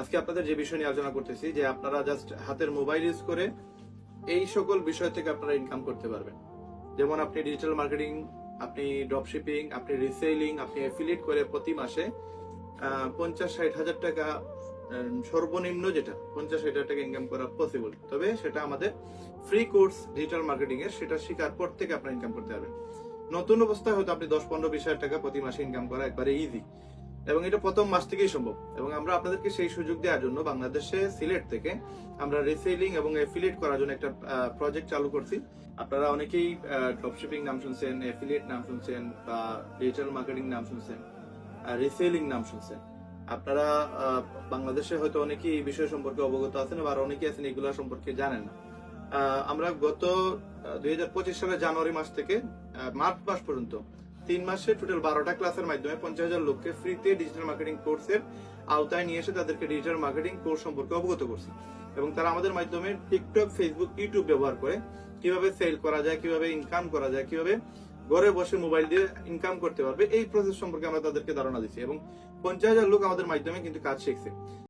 আজকে আপনাদের যে বিষয় নিয়ে আলোচনা করতেছি যে আপনারা জাস্ট হাতের মোবাইল ইউজ করে এই সকল বিষয় থেকে আপনারা ইনকাম করতে পারবেন। যেমন আপনি ডিজিটাল মার্কেটিং, আপনি ড্রপশিপিং, আপনি রিসেলিং, আপনি অ্যাফিলিয়েট করে প্রতি মাসে 50-60 হাজার টাকা, সর্বনিম্ন যেটা 50-60 হাজার টাকা ইনকাম করা পসিবল। তবে সেটা আমাদের ফ্রি কোর্স ডিজিটাল মার্কেটিং এর, সেটা শেখার পর থেকে আপনারা ইনকাম করতে পারবেন। নতুন অবস্থায় হয়তো আপনি 10-15-20 হাজার টাকা প্রতি মাসে ইনকাম করা একবারে ইজি, এবং এটা প্রথম মাস থেকেই সম্ভব। এবং আমরা আপনাদেরকে সেই সুযোগ দেওয়ার জন্য বাংলাদেশে সিলেট থেকে আমরা রিসেলিং এবং অ্যাফিলিয়েট করার জন্য একটা প্রজেক্ট চালু করছি। আপনারা অনেকেই ড্রপশিপিং নাম শুনছেন, অ্যাফিলিয়েট নাম শুনছেন, বা ডিজিটাল মার্কেটিং নাম শুনছেন, রিসেলিং নাম শুনছেন। আপনারা বাংলাদেশে হয়তো অনেকেই এই বিষয় সম্পর্কে অবগত আছেন, আর অনেকেই আছেন এগুলো সম্পর্কে জানেন না। আমরা গত 2025 সালের জানুয়ারি মাস থেকে মার্চ মাস পর্যন্ত 3 মাসে টোটাল 12টা ক্লাসের মাধ্যমে 50,000 লোককে ফ্রিতে ডিজিটাল মার্কেটিং কোর্সের আওতায় নিয়ে এসে তাদেরকে ডিজিটাল মার্কেটিং কোর্স সম্পর্কে অবগত করছি। এবং তারা আমাদের মাধ্যমে টিকটক, ফেসবুক, ইউটিউব ব্যবহার করে কিভাবে সেল করা যায়, কিভাবে ইনকাম করা যায়, কিভাবে ঘরে বসে মোবাইল দিয়ে ইনকাম করতে পারবে, এই প্রসেস সম্পর্কে আমরা তাদেরকে ধারণা দিচ্ছি। এবং 50,000 লোক আমাদের মাধ্যমে কিন্তু কাজ শিখছে।